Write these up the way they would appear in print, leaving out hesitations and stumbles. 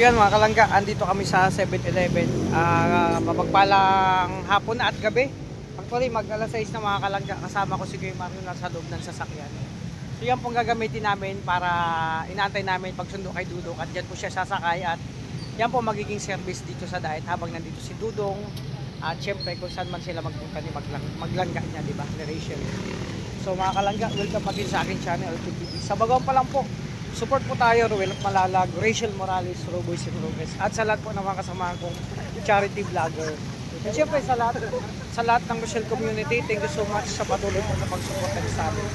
Yan mga kalangga, andito kami sa 7-Eleven. Mapagpalang hapon na at gabi. Actually, mag alas 6 na mga kalangga. Kasama ko si Kuya Mario nasa loob ng sasakyan. So yan pong gagamitin namin para inaantay namin pagsundo kay Dudong. At dyan po siya sasakay at yan po magiging service dito sa diet habang nandito si Dudong. At syempre kung saan man sila magpunta ni maglangga niya, di ba? Ni Rachel. So mga kalangga, welcome again sa aking channel, LTV. Sa bagaw pa lang po, support po tayo, Ruel Malalag, Rachel Morales, Roboy Sinrogues, at sa lahat po ng mga kasama kong charity vlogger. At syempre sa lahat ng Rochelle community, thank you so much sa patuloy po na pagsuporta sa amin,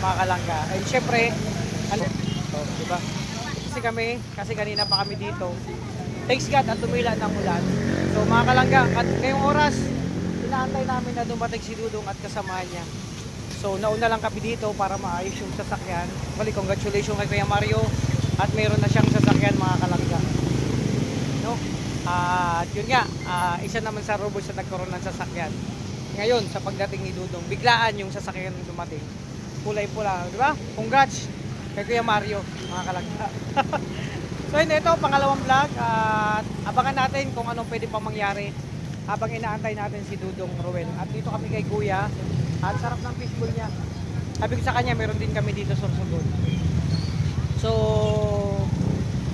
mga kalangga. And syempre, diba? Kasi kanina pa kami dito. Thanks God at tumila ng ulan. So mga kalangga, at ngayong oras, inaantay namin na dumating si Dudong at kasamahan niya. So nauna lang kami dito para maayos yung sasakyan. Well, congratulations kay Kuya Mario at mayroon na siyang sasakyan mga kalangga. No? At yun nga, isa naman sa robot sa nagkaroon ng sasakyan. Ngayon sa pagdating ni Dudong, biglaan yung sasakyan dumating. Kulay pula, di ba? Congrats kay Kuya Mario mga kalangga. So ito pangalawang vlog at abangan natin kung anong pwede pang mangyari habang inaantay natin si Dudong Ruel. At dito kami kay Kuya. At sarap ng fishbowl niya. Sabi ko sa kanya, meron din kami dito sa Sorsogon. So,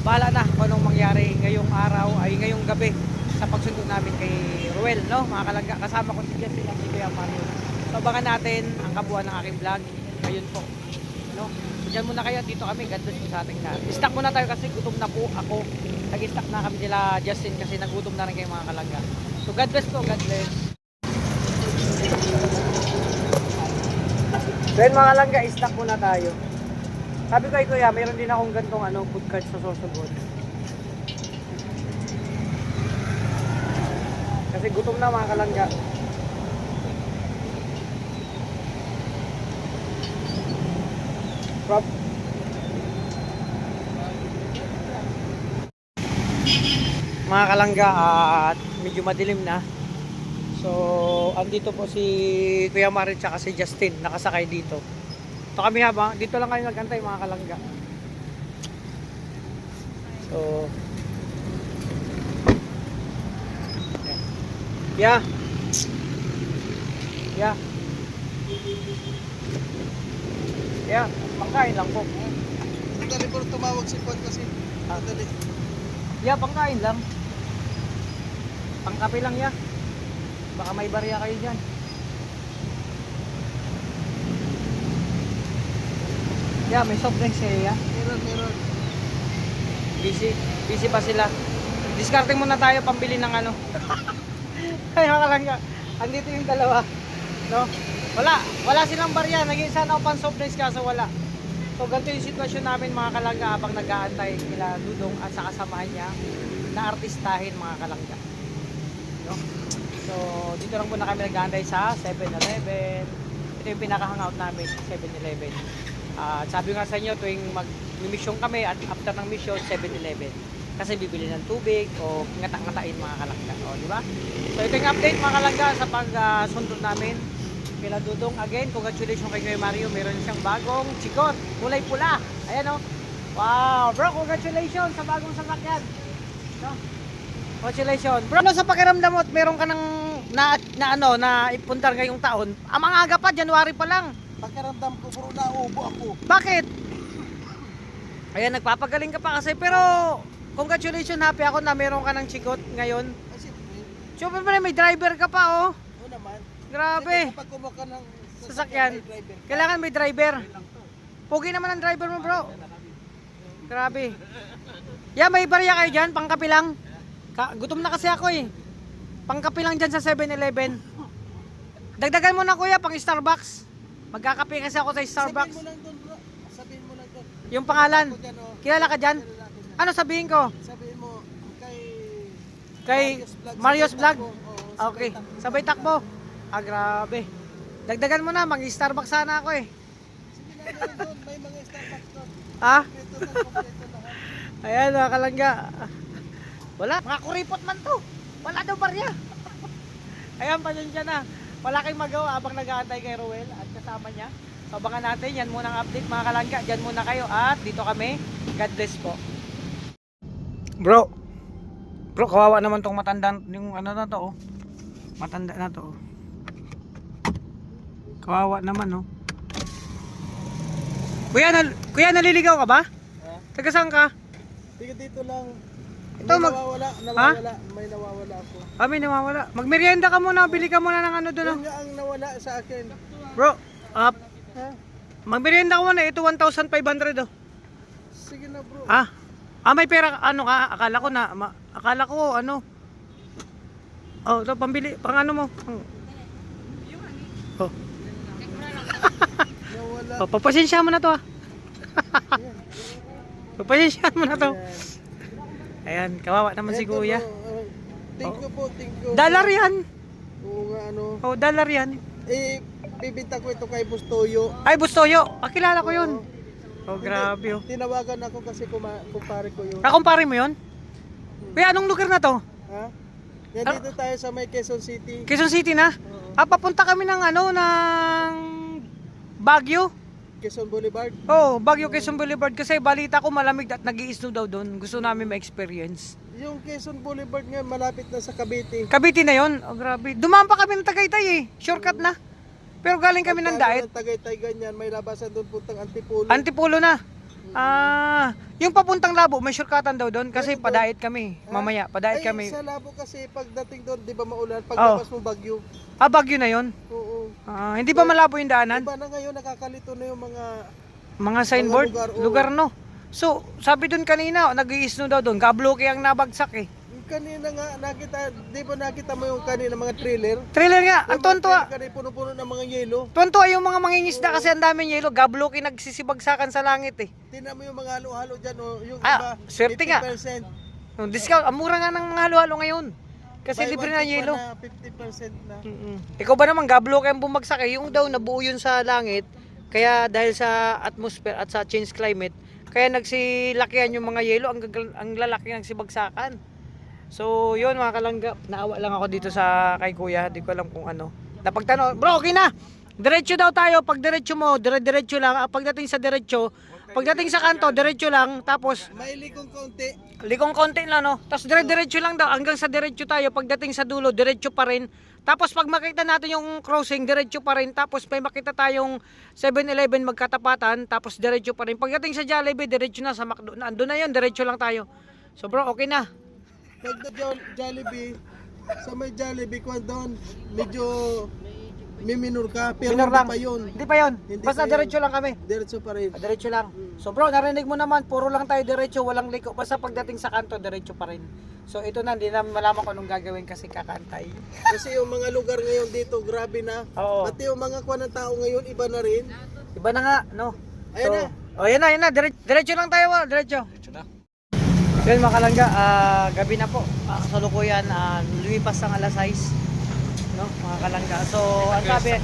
bahala na kung anong mangyari ngayong araw, ay ngayong gabi sa pagsundo namin kay Ruel, no? Mga kalangga, kasama ko si Jesse at si Kuya Mario. So, abangan natin ang kabuuan ng aking vlog ngayon po, no? So, dyan muna kayo, dito kami, God bless po sa ating lahat. I-stack muna tayo kasi gutom na po ako. Nag-stack na kami nila Justin kasi nagutom na rin kayo mga kalangga. So, God bless po, God bless. Then mga langga, snack muna tayo. Sabi ko ay Kuya, mayroon din akong gantong food cart sa Sorsogon. Kasi gutom na mga kalangga. Prop. Mga kalangga, at medyo madilim na. So, andito po si Kuya Mario at si Justin, nakasakay dito. Ito kami habang, dito lang kayo nagantay mga kalangga. So, yeah. Yeah. Yeah, pangkain lang po. Sandali po tumawag si Juan kasi. Sandali. Yeah, pangkain lang. Pangkape lang ya. Baka may barya kayo dyan. Yeah, may soft drinks kayo ya. Meron. Busy pa sila. Discarding muna tayo pambili ng ano. Ay, nakalangga. Andito yung dalawa. No? Wala silang barya. Naging sana ako pang soft drinks kaso wala. So, ganito yung sitwasyon namin mga kalangga habang nag-aantay kila Dudong at sa kasamahan niya na artistahin mga kalangga. No? So, dito lang muna kami nag-aantay sa 7-Eleven. Ito yung pinaka-hangout namin, 7-Eleven. Sabi nga sa inyo, tuwing mag-mission kami at after ng mission, 7-Eleven. Kasi bibili ng tubig o ngata-ngatain mga kalangga. O, di ba? So, ito yung update mga kalangga sa pag-sundot namin. Kila Dudong, again, congratulations kay Kuya Mario. Meron siyang bagong chikot, kulay pula. Ayan o. Wow, bro, congratulations sa bagong sasakyan. No? Congratulations. Bro, ano sa pakiramdam mo at meron ka ng na ipundar ngayong taon? Ang mga aga pa, January pa lang. Pakiramdam ko bro, naubo ako. Bakit? Ayan, nagpapagaling ka pa kasi. Pero, congratulations, happy ako na meron ka ng chikot ngayon. Kasi Siyempre, may driver ka pa, oh. oo naman. Grabe. Kasi kapag kumuha ka ng Sasakyan. may driver. Kailangan may driver. Pugi naman ang driver mo, bro. Grabe. Yeah, may barya kayo dyan, pangkapi lang. Gutom na kasi ako eh. Pangkapi lang dyan sa 7-Eleven. Dagdagan mo na kuya, pang Starbucks. Magkakape kasi ako sa Starbucks. Sabihin mo lang doon bro. Sabihin mo lang doon. Yung pangalan. Ako dyan, oh. Kilala ka dyan? Ano sabihin ko? Sabihin mo Kay Mario's Vlog? Okay. Sabay takbo. Sabay takbo. Grabe. Dagdagan mo na, mag-Starbucks sana ako eh. Sige na meron doon. May mga Starbucks doon. Ha? Kompleto lahat. Ayan mga kalangga. Wala, mga kuripot man to. Wala daw barya. Ayan, pasensya na. Wala kayong magawa habang nag-aantay kay Ruel at kasama niya. So, abangan natin, yan muna ang update mga kalangga. Diyan muna kayo at dito kami. God bless po. Bro, Bro, kawawa naman tong matanda, yung ano na to, oh. Matanda na to, oh. Kawawa naman, oh. Kuya, naliligaw ka ba? Ha? Taga saan ka? Sige, dito lang. Ito, May nawawala. May nawawala ako. May nawawala. Magmerienda ka muna, bili ka muna ng ano doon, oh. Yun nga ang nawala sa akin. Bro, Ha? magmerienda ka muna, ito 1,500, oh. Sige na bro. May pera, ano ka, akala ko, ano. Oh, ito, pambili, pang ano mo. Oh, Nawala. papasensya mo na to, ah. Ayan. Papasensya mo na to. Ayan. Ayan, kawawa naman si Eto, kuya. bro, thank you po, thank you. Dollar yan. Oo nga, ano. Oh, dollar yan. Bibinta ko ito kay Bustoyo. Ay, Bustoyo. Pakilala ko yun. Oo. Oh, grabe, oh. Tinawagan ako kasi kumpare ko yun. Kumpare mo yun? Kuya, anong lugar na to? Ha? Yan dito tayo sa may Quezon City. Quezon City na? Oo. Papunta kami ng ano, ng Baguio. Quezon Boulevard. Oh, Baguio Quezon Boulevard kasi balita ko malamig at nag-i-snow daw doon. Gusto namin ma-experience. Yung Quezon Boulevard nga malapit na sa Cavite. Cavite na yon. Oh, grabe. Dumaan pa kami ng Tagaytay, eh. Shortcut na. Pero galing kami ng Daet. Tagaytay ganyan, may labasan doon puntang Antipolo. Antipolo na. Yung papuntang Labo, may shortcutan daw doon kasi Pwede padait kami. Mamaya, padait Ay, kami. sa Labo kasi pagdating doon, di ba maulan? Oh. Paglabas mo Bagyo. Baguio na yon. Oo. Hindi ba malabo yung daanan? Iba na ngayon, nakakalito na yung Mga signboard? lugar, oo. Lugar, no? So, sabi doon kanina, nag-i-snow daw doon. Gabloke ang nabagsak, eh. kanina nga nakita, di ba nakita mo yung kanina mga trailer? Trailer nga, ang tonto. Kanina puno-puno ng mga yelo. Tonto yung mga mangingisda kasi ang daming yelo. Gabloke nagsisibagsakan sa langit, eh. Tingnan mo yung mga halo-halo dyan, oh. Yung iba, swerte nga. 50%. Discount, ang mura nga ng mga halo-halo ngayon. Kasi Buy libre one, na take one yelo. na 50% na. Ikaw ba naman, gabloke ang bumagsak, eh. Yung daw nabuo yun sa langit. Kaya dahil sa atmosphere at sa change climate, kaya nagsilakihan yung mga yelo, ang lalaki ng sibagsakan. So, yun mga kalangga, naawa lang ako dito sa kay kuya, di ko alam kung ano. Napagtanong, bro, okay na. Diretso daw tayo, pag diretso mo, diretso lang. Pagdating sa diretso, pagdating sa kanto, diretso lang. Tapos, May likong konti. likong konti lang, no? Tapos diretso lang daw, hanggang sa diretso tayo. Pagdating sa dulo, diretso pa rin. Tapos pag makita natin yung crossing, diretso pa rin. Tapos may makita tayong 7-Eleven magkatapatan, tapos diretso pa rin. Pagdating sa Jollibee, diretso na sa McDo. Andun na yun, diretso lang tayo. So bro, okay na. Pag Jollibee, sa may Jollibee, kung doon, medyo minor ka, pero Minor hindi lang. pa yun. Hindi pa yun. Hindi Basta pa yun. diretso lang kami. Diretso pa rin. Diretso lang. So bro, narinig mo naman, puro lang tayo diretso, walang liko. Basta pagdating sa kanto, diretso pa rin. So ito na, hindi na malaman ko anong gagawin kasi kakantay. Kasi yung mga lugar ngayon dito, grabe na. Oo. Pati yung mga kuha ng tao ngayon, iba na rin. Iba na nga, no? Ayan na. Oh, yan na. Diretso lang tayo, diretso. Diretso na. Yan mga kalangga, gabi na po. Kasalukuyan, lumipas ng alas 6. No, mga kalangga. So, ang sabi,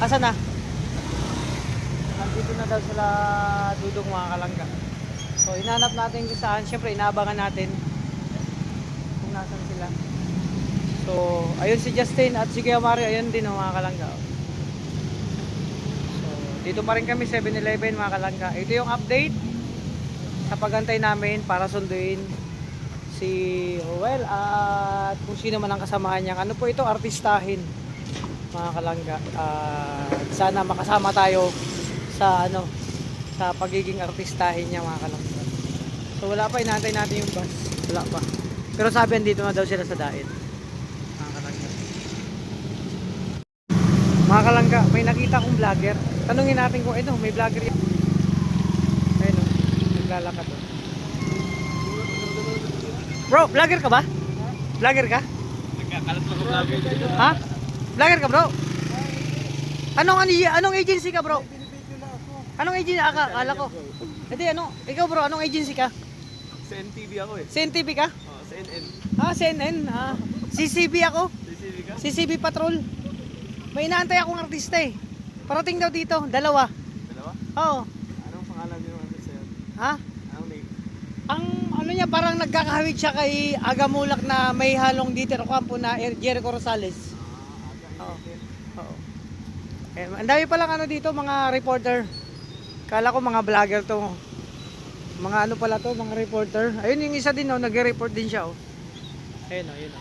asa na? Nandito na daw sila dudong mga kalangga. So, inanap natin kung saan. Siyempre, inaabangan natin kung nasan sila. So, ayun si Justin at si Kuya Mario, ayun din mga kalangga. So, dito pa rin kami 7-Eleven mga kalangga. Ito yung update sa pagantay namin para sunduin si Roel at kung sino man ang kasamahan niya. Ano po ito? Artistahin mga kalangga. Sana makasama tayo sa sa pagiging artistahin niya mga kalangga. So wala pa, inaantay natin yung bus. Wala pa. Pero sabi andito na daw sila sa Daet. Mga kalangga. Mga kalangga, may nakita akong vlogger. Tanungin natin kung may vlogger yan. Ayun o, naglalakad o. Bro, vlogger ka ba? Vlogger ka? Nagkakalat lang ang vlogger dito. Ha? Vlogger ka bro? Anong agency ka bro? Binibidyo na ako. Anong agency? Akala ko. Hindi, ikaw bro, anong agency ka? Sa NTV ako eh. CNTV ka? Sa NN. CNN. CCB ako. CCV ka? CCB Patrol. May inaantay akong artista eh. Parating daw dito, dalawa. Dalawa? Oo. Anong pangalan niyo natin sa'yo? Ha? Anong name? Ang ano niya, parang nagkakahawig siya kay Agamulak na may halong Dieter Ocampo na Jericho Rosales. Oo. Oo. Ang dami palang ano dito, mga reporter. Kala ko mga vlogger to. Mga ano pala to, mga reporter. Ayun yung isa din, nagre-report din siya. Ayun o, yun o.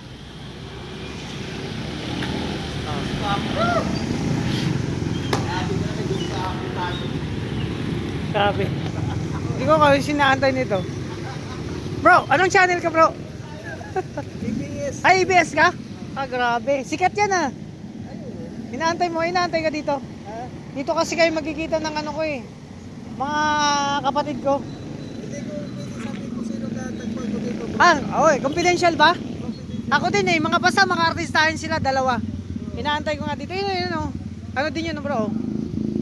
Grabe. Hindi ko kami sinaantay nito. Bro, anong channel ka bro? EBS. Ay, ABS ka? Ah, grabe. Sikat yan ah. Inaantay ka dito. Ha? Dito kasi kayo magkikita ng ano ko eh. Mga kapatid ko. Hindi ko pwede sabihin kung sino tatagpag ko dito. Ah, oy, confidential ba? Ako din eh, mga basta mga artistahin sila, dalawa. Inaantay ko nga dito. Yun, oh. Ano din yun, bro?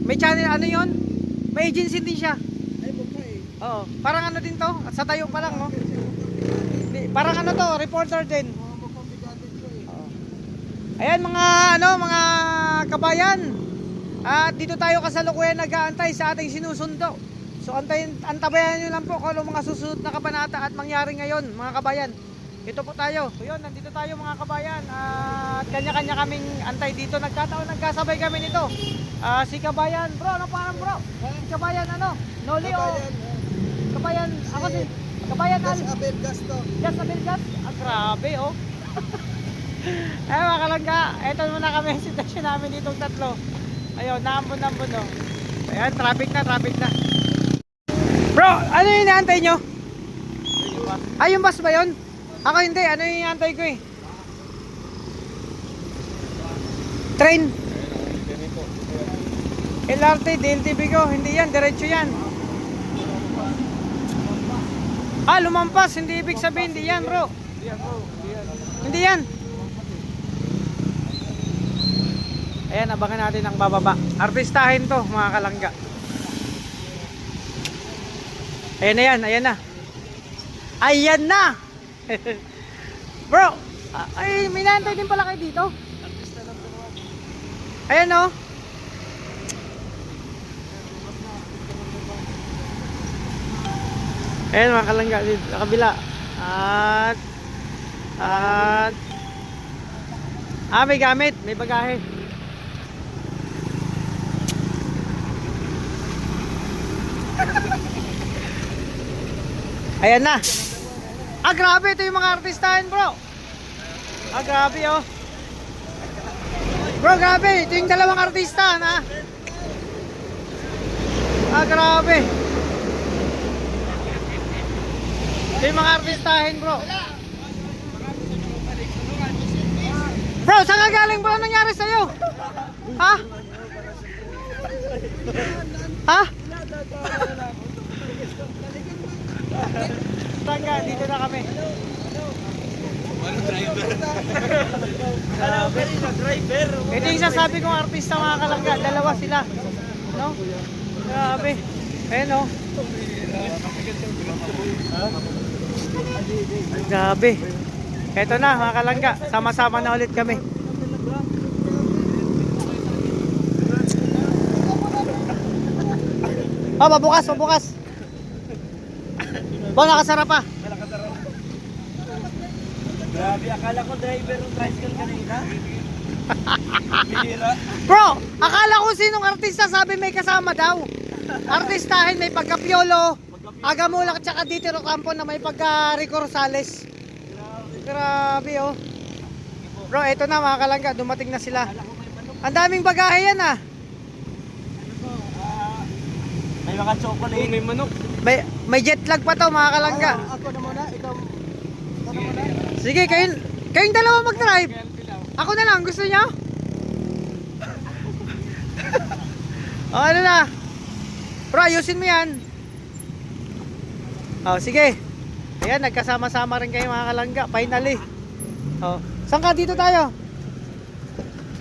May channel, ano yun? May agency din siya. Ay, mukha eh. Oo. Parang ano din to? At sa tayo pa lang, no? Parang ano to, reporter din. Mukhang bigatin ko eh. Oo. Ayan mga ano, mga kabayan. At dito tayo kasalukuyan nag-aantay sa ating sinusundo. So antabayan nyo lang po kung ano mga susunod na kabanata at mangyari ngayon, mga kabayan. Ito po tayo. So yun, nandito tayo mga kabayan. At kanya-kanya kaming antay dito. Nagkasabay kami nito. Si kabayan, bro, ano parang bro? Kabayan ano? Noli o? Kabayan, Kabayan, ako din. Kabayan Gas Al. Abel Gasto. Gas na gas? Ah, grabe oh. Ay mga kalangga, eto muna kami ang sitwasyon namin ditong tatlo. Ayun, naambon-ambon oh. Ayan, traffic na. Bro, ano yung inaantay nyo? Ay, yung bus ba yun? Ako hindi, ano yung inaantay ko eh? Train. LRT, DLTV ko, hindi yan, diretso yan. Ah, lumampas, hindi ibig sabihin, hindi yan bro. Hindi yan. Ayan, abangan natin ang bababa. Artistahin to, mga kalangga. Ayan na yan, ayan na. Ayan na! Bro, ay, may naantay din pala kayo dito. Ayan o. Ayan mga kalangga, dito sa kabila. May gamit, may bagahe. Ayan na. Ah, grabe, ito yung mga artistahin, bro. Ah, grabe, oh. Bro, grabe, ito yung dalawang artista, ha. Ah, grabe. Ito yung mga artistahin, bro. Bro, saan ka galing, bro? Anong nangyari sa'yo? Ha? Ha? Tangga, dito na kami. Driver. Ito yung sasabi kong artista mga kalangga. Dalawa sila. No? Grabe. Ayan o. Grabe. Ito na mga kalangga. Sama-sama na ulit kami. Oh, mabukas. Bo, nakasara pa. Grabe, akala ko driver ng tricycle kanina. Bihira. Bro, akala ko sinong artista sabi may kasama daw. Artistahin may pagka-Piolo, Agamulak tsaka dito Campo na may pagka-Rico Rosales. Grabe oh. Bro, eto na mga kalangga, dumating na sila. Ang daming bagahe yan ah. May mga chocolate. May manok. May jet lag pa to mga kalangga. Ako na muna, ikaw na muna. Sige, kayong dalawa mag-drive. Ako na lang, gusto niyo? Oh, ano na? Bro, ayusin mo yan. Oh, sige. Ayan, nagkasama-sama rin kayo mga kalangga. Finally. Oh, saan ka dito tayo?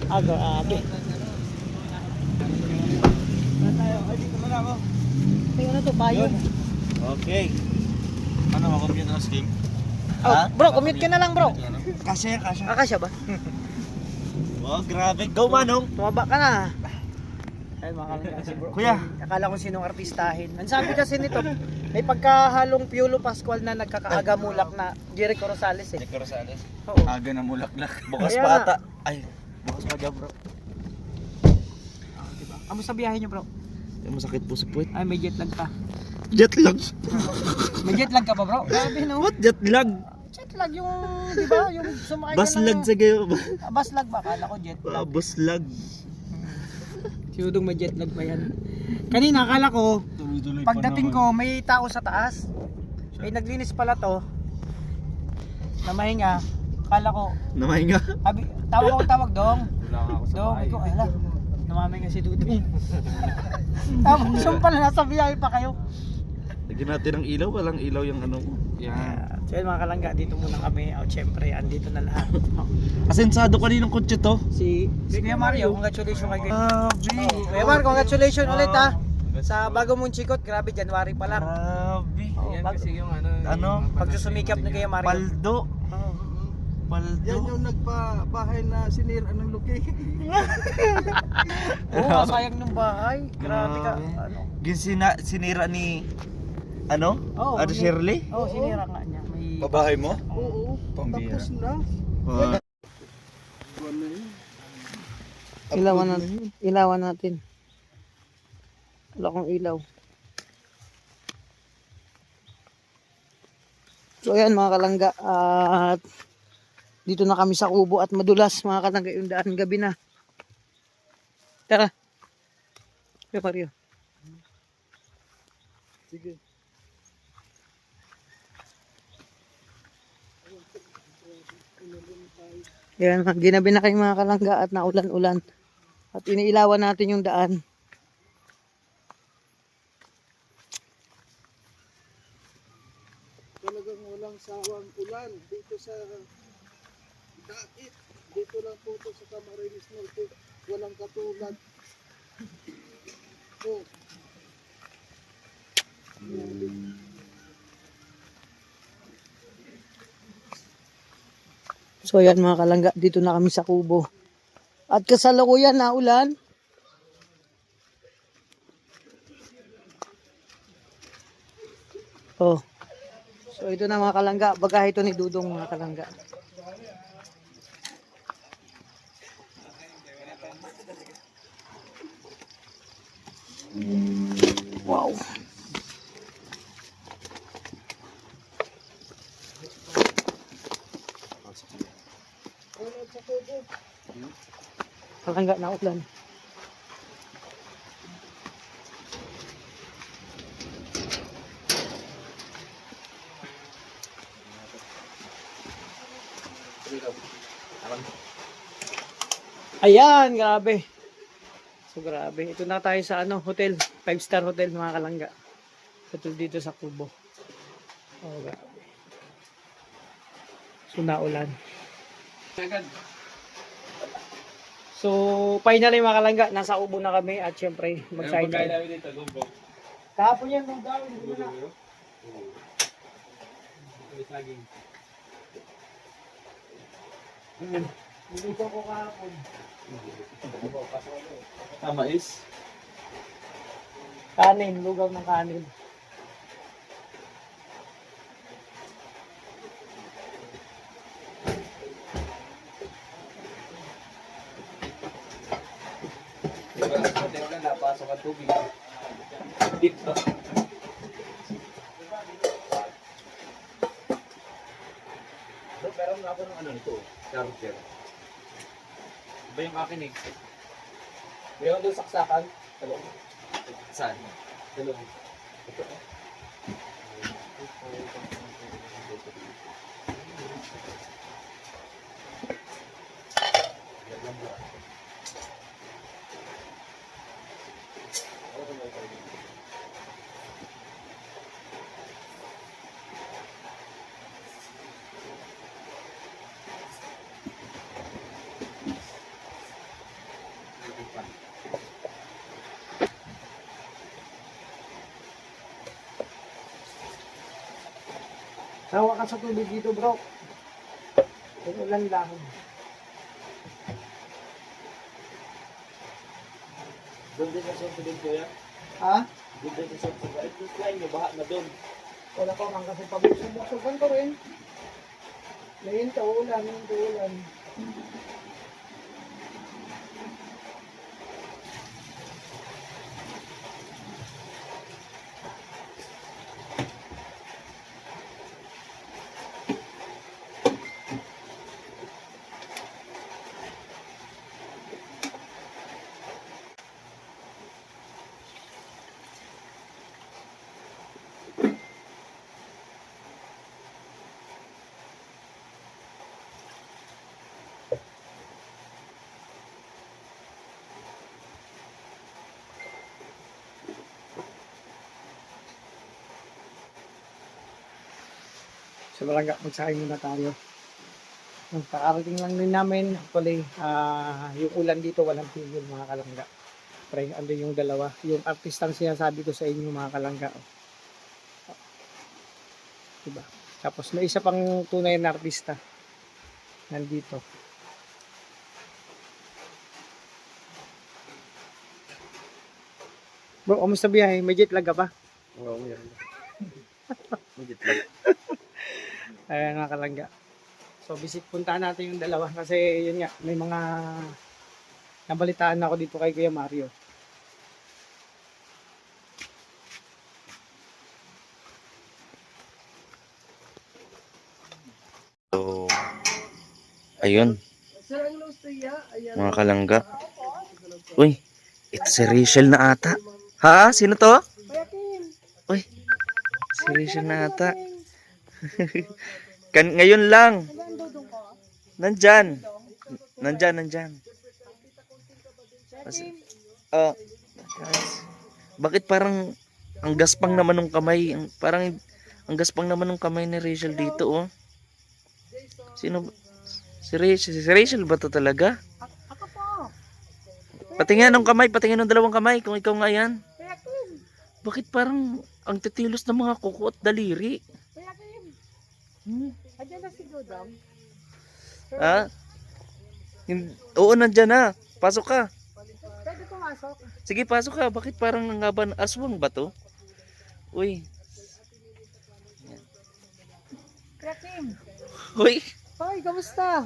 Grabe. Dito muna ako. Ay, ano to? Bayo. Okay. Ano, makompute na scheme? Oh, bro, commute ka na lang bro. Kasya. Akasya ba? Oh, grabe. Go, Manong. Tumaba ka na. Ayun mga kalangga si bro. Kuya. Akala ko sinong artistahin. Ang sabi kasi nito, may pagkahalong Piolo Pascual na nagkakaagamulak na Jericho Rosales eh. Nico Rosales. Oo. Aga na mulaklak. Bukas Kaya pa nga. ata. Ay, bukas pa dyan, bro. Kamusta biyahe niyo bro? Ay, masakit po sa puwit. Ay, may jet lag ka. Jet lag. May jet lag ka ba bro? Grabe no? What jet lag? Jet jet lag yung, di ba? Yung sumakay ka Baslag ng... sa gayo. Baslag ba? Kala ko jet lag. Buslag. Si Dudong may jet lag pa yan. Kanina akala ko, Tuloy-tuloy pagdating ko may tao sa taas. Ay naglinis pala to. Na mahinga. Akala ko, Namahinga. tawag dong. Dong, ko, ay hala. Namaminga si Dudong. Tapos yung pala nasa biyahe pa kayo. Lagyan natin ng ilaw. Walang ilaw yung ano ko. Yan. So yun mga kalangga, dito muna kami. O syempre, andito na lahat. Asensado kaninong kotse to? Si Kuya Mario, congratulations kay Kuya. Grabe. Kuya Mario, congratulations ulit ha. Sa bago mong chikot, grabe, January pa lang. Grabe. Yan kasi yung Ano? pagsusumikap ni Kuya Mario. Paldo. Paldo. Yan yung nagpabahay na sinira ng luki. Oo, sayang ng bahay. Grabe ka. Ano? Sinira ni ano? Oo, Ate Shirley? Oo, sinira nga niya. May... Babahay mo? Oo, Pambira. tapos na. Ah. Buwan na yun. Ilawan natin. Wala akong ilaw. So ayan mga kalangga, at dito na kami sa kubo at madulas mga kalangga yung daan, gabi na. Tara. Kuya Mario. Sige. Yan, ginabi na kayo mga kalangga at naulan-ulan. At iniilawan natin yung daan. Talagang walang sawang ulan dito sa Dait. Dito lang po ito sa Camarines Norte. Walang katulad. Oh. So yan mga kalangga, dito na kami sa kubo. At kasalukuyan na ulan. Oh. So ito na mga kalangga, bagahe ito ni Dudong mga kalangga. Wow. Kalangga na ulan. Ayan, grabe. So grabe. Ito na tayo sa ano, hotel, 5-star hotel mga kalangga. Hotel dito sa Kubo. Oh, grabe. So naulan. So finally mga kalangga, nasa Kubo na kami at syempre mag-sign in. Kahapon yan, nung gawin, hindi na. Nilito ko kahapon. Tama is? Kanin, lugaw ng kanin. Napasok ang tubig. Dito. Meron nga ako ng ano nito, charger. Iba yung akin eh. Meron doon saksakan. Talong. Saan? Talong. Ito. Sawa ka sa tubig dito, bro. Ulan lang. Doon din sa tubig ko yan. Ha? Doon din sa tubig. Ito slime nyo, baha na doon. Wala pa kang kasi pabuksukan ko rin. Nahinto ulan, nahinto ulan. Sa barangay, magsahin muna tayo. Kakarating lang din namin. Actually, yung ulan dito walang tigil mga kalangga. Pre, ando yung dalawa. Yung artistang sinasabi ko sa inyo mga kalangga. Oh. Diba? Tapos may isa pang tunay na artista. Nandito. Bro, kamusta biyahe? May jet lag ka pa? Oo, meron. Ayan mga kalangga. So, visit puntahan natin yung dalawa kasi yun nga, may mga nabalitaan ako dito kay Kuya Mario. So, ayun, Sir, ang Lucia, ayan. mga kalangga. Uy, it's si Rachel na ata. Ha? Sino to? Uy, si Rachel na ata. Ngayon lang. Nandyan. Nandyan. Oh, guys. Bakit parang ang gaspang naman ng kamay? Parang ang gaspang naman ng kamay ni Rachel dito, oh. Sino ba? Si Rachel ba to talaga? Ako po. Patingin ng kamay, patingin ng dalawang kamay kung ikaw nga yan. Bakit parang ang titilos ng mga kuko at daliri? Kuya Kim, Hmm? andyan na si Dodong. Ha? Oo, nandyan na. Pasok ka. Pwede pumasok. Sige, pasok ka. Bakit parang nangaban aswang ba to? Uy. Kuya Kim, Uy. hoy, kamusta?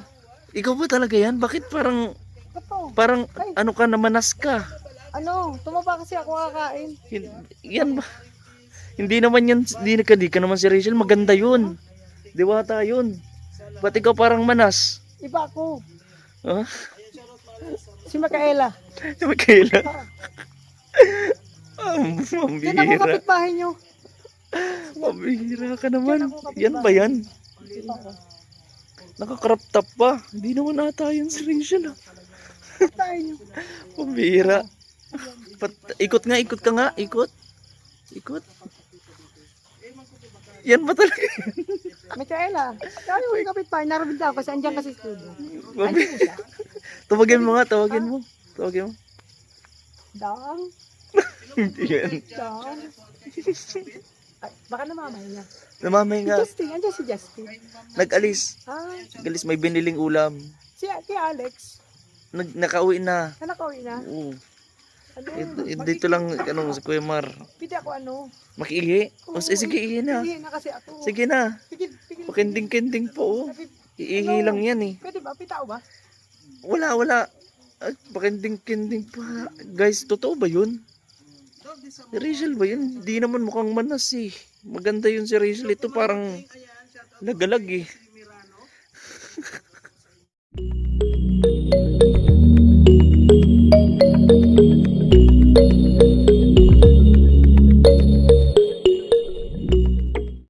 Ikaw ba talaga yan? Bakit parang Ito. ano ka, namanas ka? Ano, tumaba kasi ako kakain. Yan ba? Hindi naman yan, hindi ka naman si Rachel. Maganda yun. Diwata yun. Ba't ikaw parang manas? Iba ako. Ha? Si Makaela. Magkaila. Yan ako Mambihira. kapitbahay nyo. Mambihira ka naman. Yan ba yan? Naka-crop top pa. Hindi naman ata yun si Rachel. Kapitbahay nyo. Mambihira. Ikot ka nga. Ikot. Yan ba talaga? Mikaela, kaya mo yung kapitbahay, narinig ako kasi andyan kasi studio. Mabi- Andyan siya. Tawagin mo nga, tawagin mo. Dang, Hindi yan. dang. Ay, baka namamay niya. Namamay nga. Justin, andyan si Justin. Nag-alis. Ah, May biniling ulam. si Alex, Nakauwi na. anak ko na. Oo. Ano, Dito lang, si Kuya Mar. pwede ako ano. Makiihi. O, sige, ihi na. Hindi na kasi ako. Sige na. Pigil. Pakending-kending po. Oh. Iihi lang yan eh. Pwede ba? Pitao ba? Wala. Ay, pakending-kending pa. Guys, totoo ba yun? Si Rachel ba yun? Hindi naman mukhang manas eh. Maganda yun si Rachel. Ito parang lagalag eh.